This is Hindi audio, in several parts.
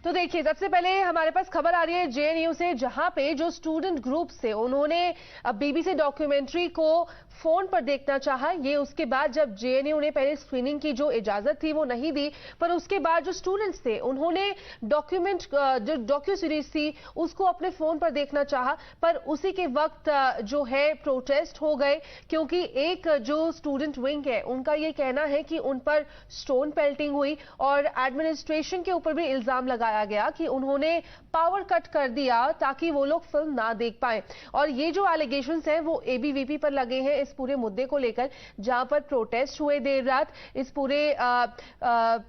तो देखिए, सबसे पहले हमारे पास खबर आ रही है जेएनयू से, जहां पे जो स्टूडेंट ग्रुप से उन्होंने बीबीसी डॉक्यूमेंट्री को फोन पर देखना चाहा। ये उसके बाद जब जेएनयू ने पहले स्क्रीनिंग की जो इजाजत थी वो नहीं दी, पर उसके बाद जो स्टूडेंट्स थे उन्होंने जो डॉक्यू सीरीज थी उसको अपने फोन पर देखना चाहा। पर उसी के वक्त जो है प्रोटेस्ट हो गए, क्योंकि एक जो स्टूडेंट विंग है उनका ये कहना है कि उन पर स्टोन पेल्टिंग हुई और एडमिनिस्ट्रेशन के ऊपर भी इल्जाम लगाया गया कि उन्होंने पावर कट कर दिया ताकि वो लोग फिल्म ना देख पाए। और ये जो एलिगेशंस हैं वो एबीवीपी पर लगे हैं इस पूरे मुद्दे को लेकर, जहां पर प्रोटेस्ट हुए देर रात इस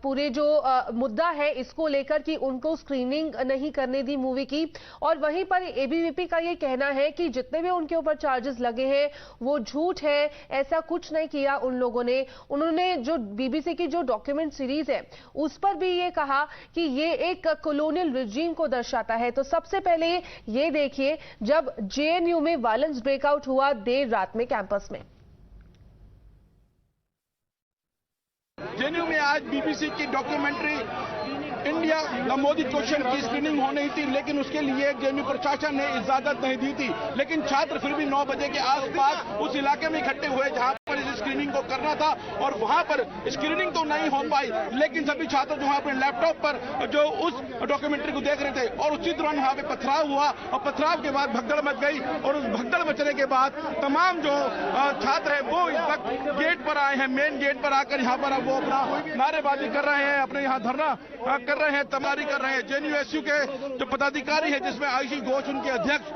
पूरे जो मुद्दा है इसको लेकर कि उनको स्क्रीनिंग नहीं करने दी मूवी की। और वहीं पर एबीवीपी का ये कहना है कि जितने भी उनके ऊपर चार्जेस लगे हैं वो झूठ है, ऐसा कुछ नहीं किया उन लोगों ने। उन्होंने जो बीबीसी की जो डॉक्यूमेंट सीरीज है उस पर भी ये कहा कि ये एक कॉलोनियल रिजीम को दर्शाता है। तो सबसे पहले ये देखिए जब जेएनयू में वायलेंस ब्रेकआउट हुआ देर रात में कैंपस में। जेएनयू में आज बीबीसी की documentary India the Modi question की स्क्रीनिंग होनी थी, लेकिन उसके लिए जेएनयू प्रशासन ने इजाजत नहीं दी थी। लेकिन छात्र फिर भी 9 बजे के आसपास उस इलाके में इकट्ठे हुए जहां पर इस स्क्रीनिंग को करना था, और वहां पर स्क्रीनिंग तो नहीं हो पाई, लेकिन सभी छात्र जो अपने लैपटॉप पर जो उस डॉक्यूमेंट्री को देख रहे थे, और उसी दौरान वहां पे पथराव हुआ और पथराव के बाद भगदड़ मच गई। और उस भगदड़ मचने के बाद तमाम जो छात्र है वो इस वक्त गेट पर आए हैं, मेन गेट पर आकर यहाँ पर वो अपना नारेबाजी कर रहे हैं, अपने यहाँ धरना कर रहे हैं, तैयारी कर रहे हैं। जेएनयू के जो पदाधिकारी है जिसमें आईशी घोष उनके अध्यक्ष,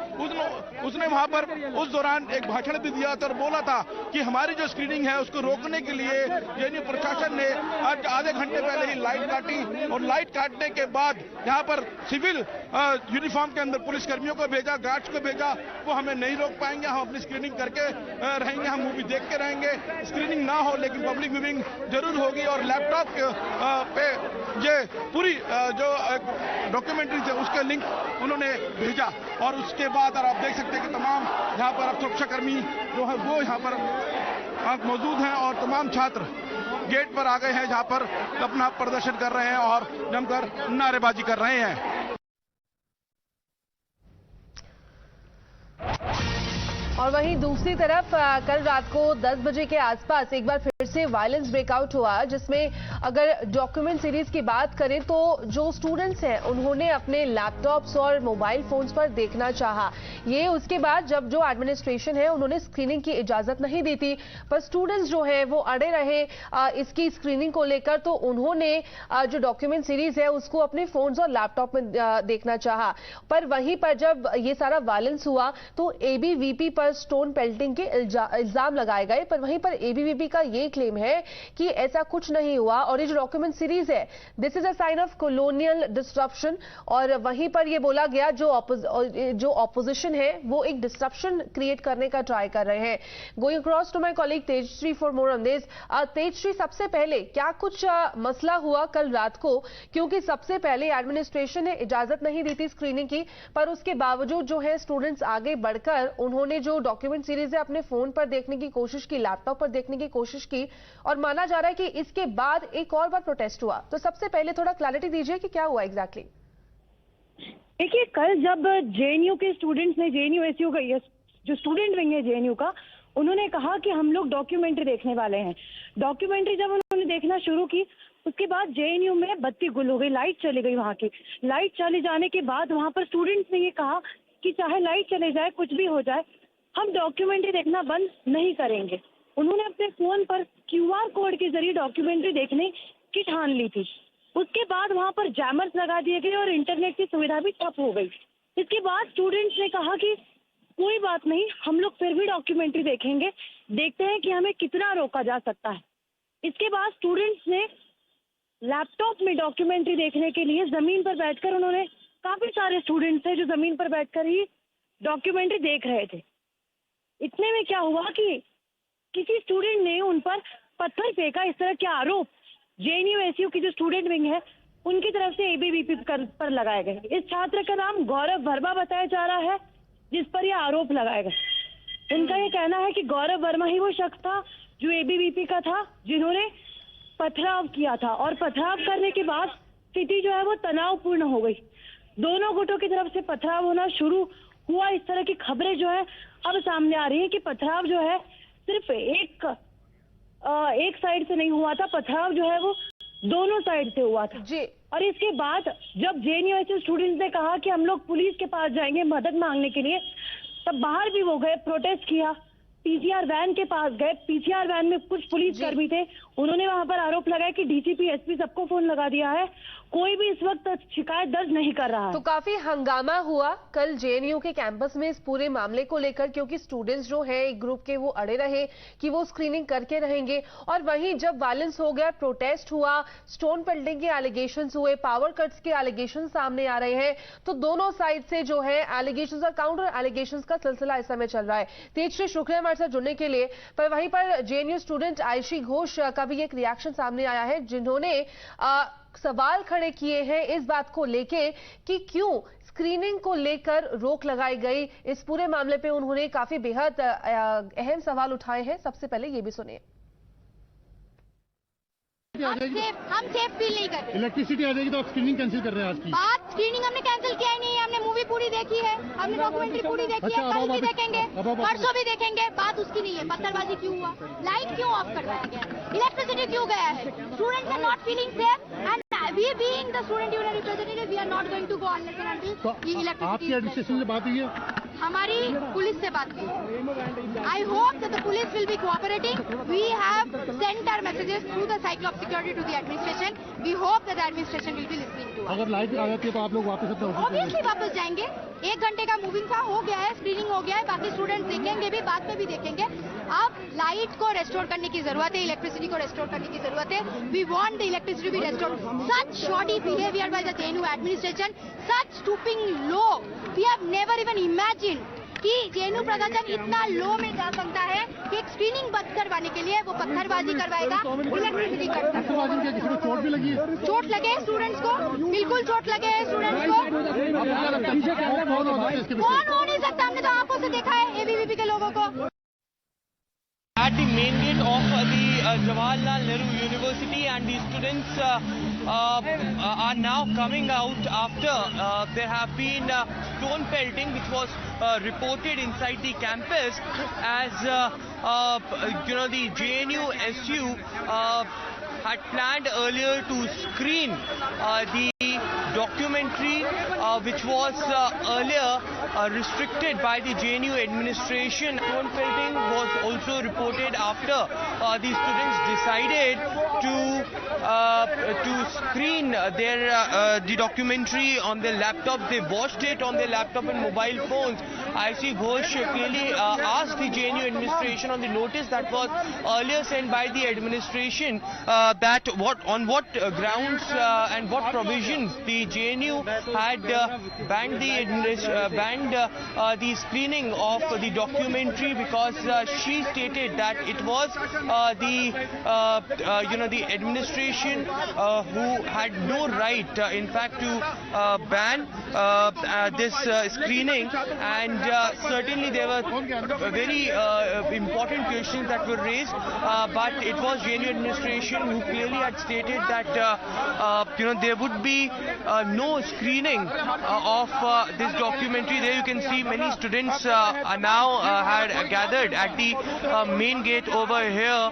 उसने वहां पर उस दौरान एक भाषण भी दिया था और बोला था कि हमारी जो स्क्रीनिंग है उसको रोकने के लिए जेएनयू प्रशासन ने आज आधे घंटे पहले ही लाइट काटी, और लाइट काटने के बाद यहाँ पर सिविल यूनिफॉर्म के अंदर पुलिस कर्मियों को भेजा, गार्ड्स को भेजा। वो हमें नहीं रोक पाएंगे, हम अपनी स्क्रीनिंग करके रहेंगे, हम मूवी देख के रहेंगे। स्क्रीनिंग ना हो लेकिन पब्लिक व्यूइंग जरूर होगी। और लैपटॉप पे ये पूरी जो डॉक्यूमेंट्री है उसके लिंक उन्होंने भेजा, और उसके बाद और आप देख सकते हैं कि तमाम यहाँ पर सुरक्षाकर्मी जो है वो यहाँ पर मौजूद हैं, और तमाम छात्र गेट पर आ गए हैं जहाँ पर अपना प्रदर्शन कर रहे हैं और जमकर नारेबाजी कर रहे हैं। और वहीं दूसरी तरफ कल रात को 10 बजे के आसपास एक बार फिर से वायलेंस ब्रेकआउट हुआ, जिसमें अगर डॉक्यूमेंट सीरीज की बात करें तो जो स्टूडेंट्स हैं उन्होंने अपने लैपटॉप्स और मोबाइल फोन्स पर देखना चाहा। ये उसके बाद जब जो एडमिनिस्ट्रेशन है उन्होंने स्क्रीनिंग की इजाजत नहीं दी थी, पर स्टूडेंट्स जो है वो अड़े रहे इसकी स्क्रीनिंग को लेकर, तो उन्होंने जो डॉक्यूमेंट सीरीज है उसको अपने फोन्स और लैपटॉप में देखना चाहा। पर वहीं पर जब ये सारा वायलेंस हुआ तो एबीवीपी पर स्टोन पेल्टिंग के इल्जाम लगाए गए। पर वहीं पर एबीवीपी का ये क्लेम है कि ऐसा कुछ नहीं हुआ, और ये जो डॉक्यूमेंट सीरीज है this is a sign of colonial disruption. और वहीं पर ये बोला गया जो ऑपोजिशन है वो एक डिस्ट्रप्शन क्रिएट करने का ट्राई कर रहे हैं। Going across to my colleague Tejashree for more on this. Tejashree, सबसे पहले क्या कुछ मसला हुआ कल रात को, क्योंकि सबसे पहले एडमिनिस्ट्रेशन ने इजाजत नहीं दी थी स्क्रीनिंग की, पर उसके बावजूद जो है स्टूडेंट्स आगे बढ़कर उन्होंने जो डॉक्यूमेंट सीरीज है अपने फोन पर देखने की कोशिश की, लैपटॉप पर देखने की कोशिश की, और माना जा रहा है कि इसके बाद एक और बार प्रोटेस्ट हुआ। तो सबसे पहले थोड़ा क्लैरिटी दीजिए कि क्या हुआ एग्जैक्टली। देखिए, कल जब जेएनयू के स्टूडेंट्स ने, जेएनयू एसयू का जो स्टूडेंट विंग है जेएनयू का, उन्होंने कहा कि हम लोग डॉक्यूमेंट्री देखने वाले हैं। डॉक्यूमेंट्री जब उन्होंने देखना शुरू की उसके बाद जेएनयू में बत्ती गुल हो गई, लाइट चली गई। वहां की लाइट चले जाने के बाद वहां पर स्टूडेंट्स ने ये कहा कि चाहे लाइट चले जाए, कुछ भी हो जाए, हम डॉक्यूमेंट्री देखना बंद नहीं करेंगे। उन्होंने अपने फोन पर क्यूआर कोड के जरिए डॉक्यूमेंट्री देखने की ठान ली थी। उसके बाद वहां पर जैमर्स लगा दिए गए और इंटरनेट की सुविधा भी ठप हो गई। इसके बाद स्टूडेंट्स ने कहा कि कोई बात नहीं, हम लोग फिर भी डॉक्यूमेंट्री देखेंगे, देखते हैं कि हमें कितना रोका जा सकता है। इसके बाद स्टूडेंट्स ने लैपटॉप में डॉक्यूमेंट्री देखने के लिए जमीन पर बैठकर, उन्होंने, काफी सारे स्टूडेंट्स थे जो जमीन पर बैठकर ही डॉक्यूमेंट्री देख रहे थे। इतने में क्या हुआ कि किसी स्टूडेंट ने उन पर पत्थर फेंका। इस तरह के आरोप जेएनयू एसयू की जो स्टूडेंट विंग है उनकी तरफ से एबीवीपी पर लगाए गए। इस छात्र का नाम गौरव वर्मा बताया जा रहा है जिस पर यह आरोप लगाए गए। उनका यह कहना है कि गौरव वर्मा ही वो शख्स था जो एबीवीपी का था जिन्होंने पथराव किया था, और पथराव करने के बाद स्थिति जो है वो तनावपूर्ण हो गई। दोनों गुटों की तरफ से पथराव होना शुरू हुआ। इस तरह की खबरें जो है अब सामने आ रही है कि पथराव जो है सिर्फ एक साइड से नहीं हुआ था, पथराव जो है वो दोनों साइड से हुआ था जी। और इसके बाद जब जेएनयू स्टूडेंट्स ने कहा कि हम लोग पुलिस के पास जाएंगे मदद मांगने के लिए, तब बाहर भी वो गए, प्रोटेस्ट किया, पीसीआर वैन के पास गए। पीसीआर वैन में कुछ पुलिस कर्मी थे, उन्होंने वहां पर आरोप लगाया कि डीसीपी एसपी सबको फोन लगा दिया है, कोई भी इस वक्त शिकायत दर्ज नहीं कर रहा है। तो काफी हंगामा हुआ कल जेएनयू के कैंपस में इस पूरे मामले को लेकर, क्योंकि स्टूडेंट्स जो हैं एक ग्रुप के वो अड़े रहे कि वो स्क्रीनिंग करके रहेंगे। और वहीं जब वायलेंस हो गया, प्रोटेस्ट हुआ, स्टोन पेल्टिंग के एलिगेशंस हुए, पावर कट्स के एलिगेशन सामने आ रहे हैं, तो दोनों साइड से जो है एलिगेशंस और काउंटर एलिगेशंस का सिलसिला इस समय चल रहा है। तेजश्री शुक्रिया हमारे साथ जुड़ने के लिए। पर वहीं पर जेएनयू स्टूडेंट आयशी घोष का भी एक रिएक्शन सामने आया है, जिन्होंने सवाल खड़े किए हैं इस बात को लेके कि क्यों स्क्रीनिंग को लेकर रोक लगाई गई। इस पूरे मामले पे उन्होंने काफी बेहद अहम सवाल उठाए हैं। सबसे पहले ये भी सुनिए। हम सेफ फील नहीं कर रहे। इलेक्ट्रिसिटी आ जाएगी तो आप स्क्रीनिंग कैंसिल कर रहे हैं आज की? बात स्क्रीनिंग हमने कैंसिल किया ही नहीं है, हमने मूवी पूरी देखी है, हमने डॉक्यूमेंट्री पूरी देखी है, कल भी देखेंगे, परसों भी देखेंगे। बात उसकी नहीं है, पत्थरबाजी क्यों हुआ, लाइट क्यों ऑफ करवाया गया, इलेक्ट्रिसिटी क्यों गया है, students are not feeling safe and we being the student union representative we are not going to go unless and until electricity. आपकी एडमिनिस्ट्रेशन से बात हुई है? हमारी पुलिस से बात की। I hope that the police will be cooperating. We have sent our messages through the cycle of security to the administration. We hope that the administration will be listening to us. अगर लाइट आ जाती है तो आप लोग वापस अपने ऑफिस ऑब्वियसली वापस जाएंगे। 1 घंटे का मूविंग था, हो गया है, स्क्रीनिंग हो गया है, बाकी स्टूडेंट्स देखेंगे भी, बाद में भी देखेंगे। अब लाइट को रेस्टोर करने की जरूरत है, इलेक्ट्रिसिटी को रेस्टोर करने की जरूरत है। We want the electricity be restore. Such shoddy behaviour by the JNU administration, such stooping low, we have never even imagine कि जेएनयू प्रशासन इतना लो में जा सकता है कि एक स्क्रीनिंग बंद करवाने के लिए वो पत्थरबाजी करवाएगा, इलेक्ट्रिसिटी कट करवाएगा। किसी को चोट भी लगी है? चोट लगे स्टूडेंट्स को, बिल्कुल चोट लगे हैं स्टूडेंट्स को। कौन हो नहीं सकता, हमने तो आंखों से देखा है एबीवीपी के लोगों को। At the main gate of the Jawaharlal Nehru University, and the students are now coming out after there have been stone pelting which was reported inside the campus, as the JNU SU had planned earlier to screen the documentary which was earlier restricted by the JNU administration. Stone pelting was also reported after the students decided to screen the documentary on their laptop. They watched it on their laptop and mobile phones. Ayshi Ghosh clearly asked the JNU administration on the notice that was earlier sent by the administration that on what grounds and what provisions the JNU had banned the screening of the documentary, because she stated that it was the administration who had no right in fact to ban this screening. And certainly there were very important questions that were raised, but it was JNU administration who clearly had stated that there would be no screening of this documentary. There you can see many students are now had gathered at the main gate over here.